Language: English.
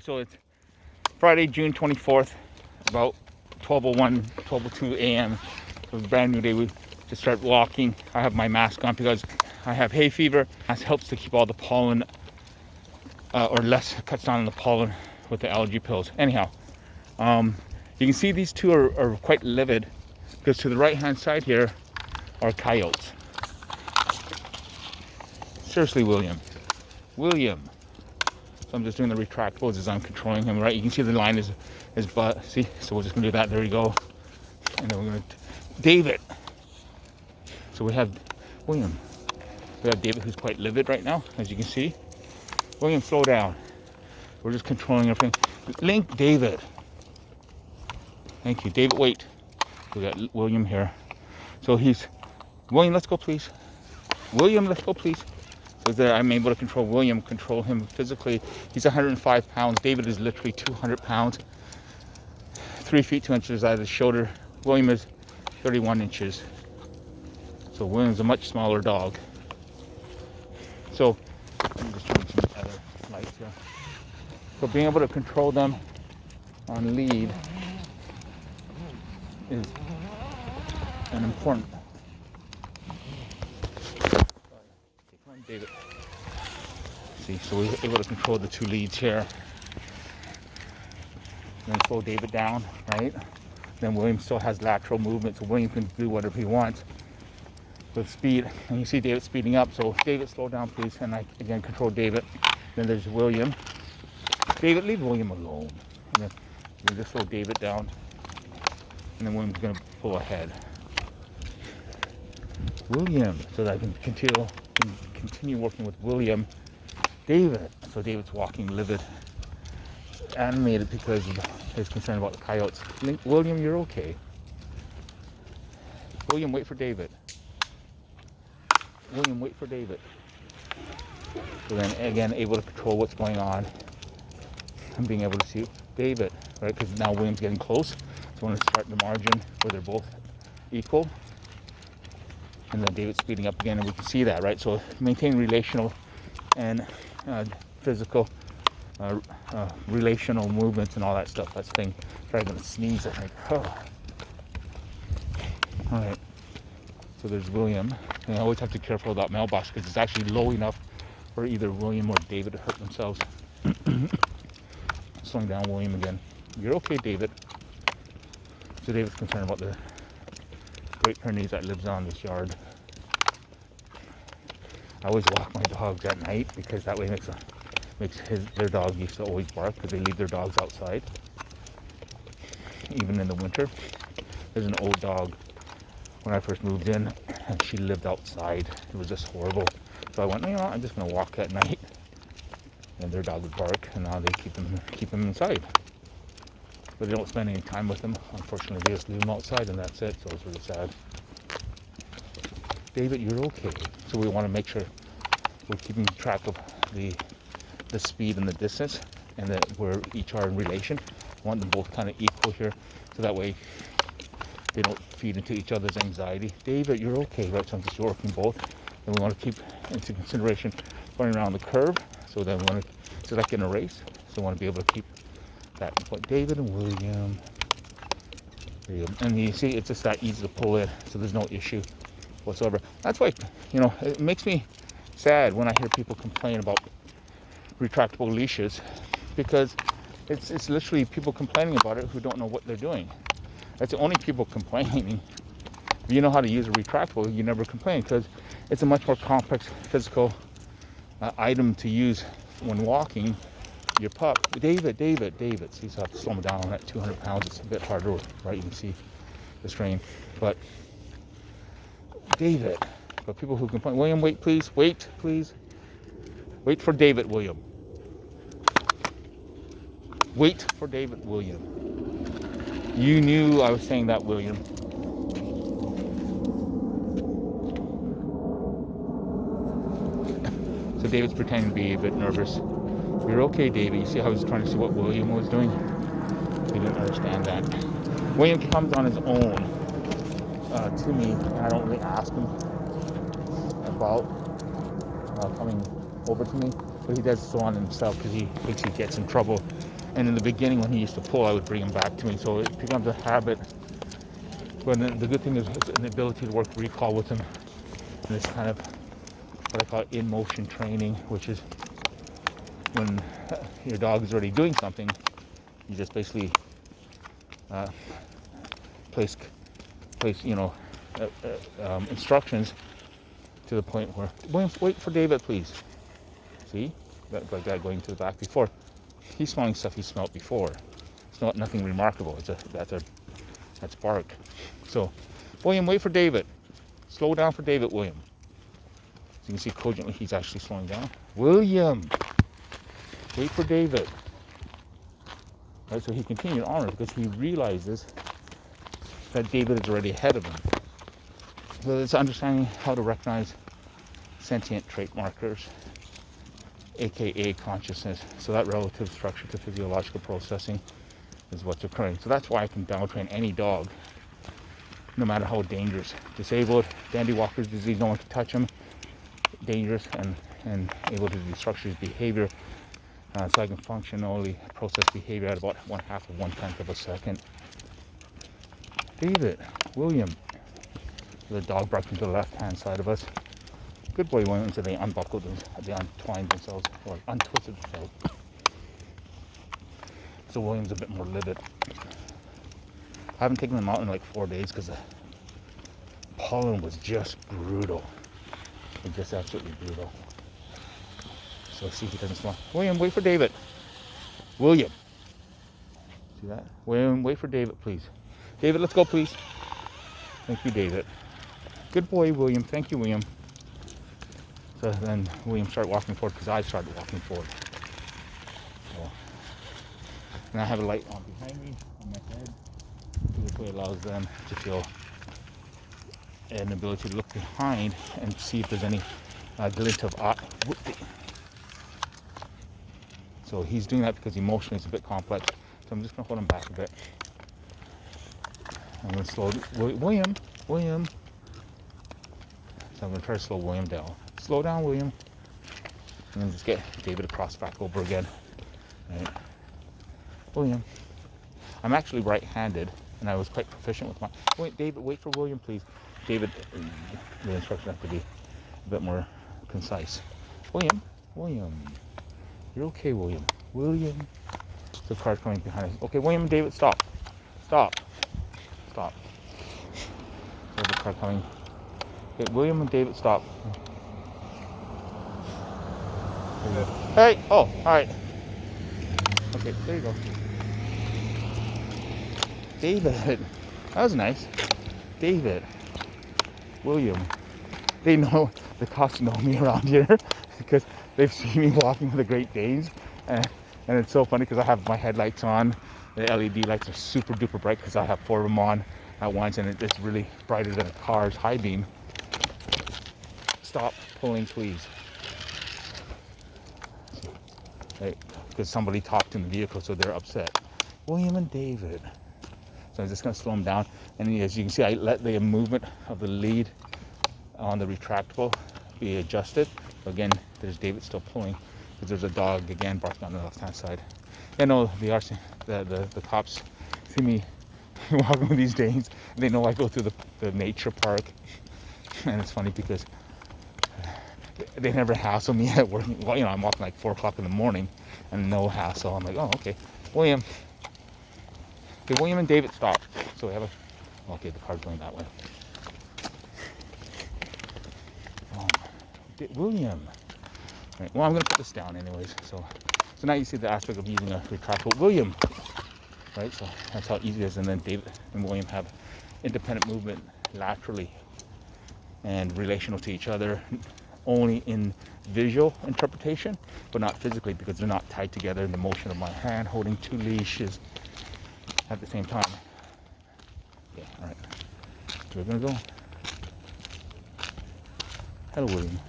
So it's Friday, June 24th, about 12:01, 12:02 a.m. So it's a brand new day. We just start walking. I have my mask on because I have hay fever. This helps to keep all the pollen, or less, cuts down on the pollen with the allergy pills. Anyhow, you can see these two are quite livid because to the right-hand side here are coyotes. Seriously, William. So I'm just doing the retractables as I'm controlling him, right? You can see the line is his butt. See? So we're just gonna do that. There we go. And then we're gonna David. So we have William. We have David, who's quite livid right now, as you can see. William, slow down. We're just controlling everything. Link, David. Thank you, David. Wait. We got William here. So he's William. Let's go, please. William, let's go, please. So there, I'm able to control him physically. He's 105 pounds. David is literally 200 pounds. 3 feet 2 inches out of his shoulder. William is 31 inches. So William's a much smaller dog. So I'm just trying some other lights here. So being able to control them on lead is an important. David. See, so we're able to control the two leads here. Then slow David down, right? Then William still has lateral movement, so William can do whatever he wants with speed. And you see David speeding up, so David, slow down, please. And I again control David. Then there's William. David, leave William alone. And then we just slow David down. And then William's gonna pull ahead. William, so that I can continue working with William. David, so David's walking livid, animated because of his concern about the coyotes. William, you're okay. William, wait for David. William, wait for David. So then again, able to control what's going on and being able to see David, right? Because now William's getting close. So I want to start the margin where they're both equal. And then David's speeding up again, and we can see that, right? So maintain relational and physical, relational movements and all that stuff. That's the thing. Probably gonna sneeze, I think. Oh. All right. So there's William. And I always have to be careful about mailbox because it's actually low enough for either William or David to hurt themselves. Slowing down William again. You're okay, David. So David's concerned about the Great Pyrenees that lives on this yard. I always walk my dogs at night because that way their dog used to always bark because they leave their dogs outside, even in the winter. There's an old dog when I first moved in, and she lived outside. It was just horrible. So I went, you know, I'm just gonna walk at night, and their dog would bark, and now they keep them inside. But they don't spend any time with them. Unfortunately, they just leave them outside, and that's it. So it's really sad. David, you're okay. So we want to make sure we're keeping track of the speed and the distance, and that where each are in relation. We want them both kind of equal here, so that way they don't feed into each other's anxiety. David, you're okay, right? So I'm just working both. And we want to keep into consideration going around the curve. So then we want to select in a race. So we want to be able to keep that point. David and William. And you see, it's just that easy to pull in, so there's no issue whatsoever. That's why, you know, it makes me sad when I hear people complain about retractable leashes, because it's literally people complaining about it who don't know what they're doing. That's the only people complaining. If you know how to use a retractable, you never complain, because it's a much more complex physical item to use when walking your pup. David. So you have to slow him down at 200 pounds. It's a bit harder, right? You can see the strain. But David. But people who complain, William, wait, please. Wait, please. Wait for David, William. Wait for David, William. You knew I was saying that, William. So David's pretending to be a bit nervous. You're okay, David. You see how I was trying to see what William was doing? He didn't understand that. William comes on his own to me, and I don't really ask him about coming over to me, but he does so on himself because he thinks he gets in trouble And in the beginning, when he used to pull, I would bring him back to me. So it becomes a habit. But the good thing is it's an ability to work recall with him. And this kind of what I call in motion training, which is when your dog is already doing something, you just basically place instructions to the point where, Williams, wait for David, please. See, like that going to the back before. He's smelling stuff he smelled before. It's not nothing remarkable. That's bark. So, William, wait for David. Slow down for David, William. So you can see cogently he's actually slowing down. William, wait for David. Right, so he continued on because he realizes that David is already ahead of him. So it's understanding how to recognize sentient trait markers, aka consciousness. So that relative structure to physiological processing is what's occurring. So that's why I can down train any dog, no matter how dangerous. Disabled, dandy walker's disease, no one can touch him. Dangerous and able to destructure his behavior. So I can functionally process behavior at about 1/2 of 1/10 of a second. David, William. The dog barking to the left-hand side of us. Good boy, William. So they unbuckled them, they untwined themselves, or untwisted themselves. So William's a bit more livid. I haven't taken them out in like 4 days because the pollen was just brutal. Just absolutely brutal. So see if he doesn't smell. William, wait for David. William. See that? William, wait for David, please. David, let's go, please. Thank you, David. Good boy, William. Thank you, William. So then William started walking forward because I started walking forward. So, and I have a light on behind me, on my head. So this way allows them to feel an ability to look behind and see if there's any glint of eye. So he's doing that because emotionally it's a bit complex. So I'm just going to hold him back a bit. I'm going to slow William. So I'm going to try to slow William down. Slow down, William. And then just get David across back over again. Right. William. I'm actually right-handed, and I was quite proficient with my... Wait, David, wait for William, please. David, the instructions have to be a bit more concise. William. You're okay, William. The car's coming behind us. Okay, William and David, stop. There's a car coming. Okay, William and David, stop. Hey! Oh, alright. Okay, there you go. David. That was nice. David. William. They know, the cops know me around here because they've seen me walking with the Great Danes. And it's so funny because I have my headlights on. The LED lights are super duper bright because I have 4 of them on at once, and it's really brighter than a car's high beam. Stop pulling, please. Right, because somebody talked in the vehicle, so they're upset. William and David. So I'm just going to slow them down. And as you can see, I let the movement of the lead on the retractable be adjusted. So again, there's David still pulling because there's a dog again barking on the left-hand side. You know, the cops see me walking with these Danes. They know I go through the nature park. And it's funny because they never hassle me at work. Well, I'm walking like 4 o'clock in the morning and no hassle. I'm like, oh, okay. William. Okay, William and David, stop. So we have okay, the car's going that way. William. Right, well, I'm going to put this down anyways. So now you see the aspect of using a retractable. William. Right, so that's how easy it is. And then David and William have independent movement laterally and relational to each other, only in visual interpretation, but not physically because they're not tied together in the motion of my hand holding 2 leashes at the same time. Yeah, all right. So we're going to go. Hello, William.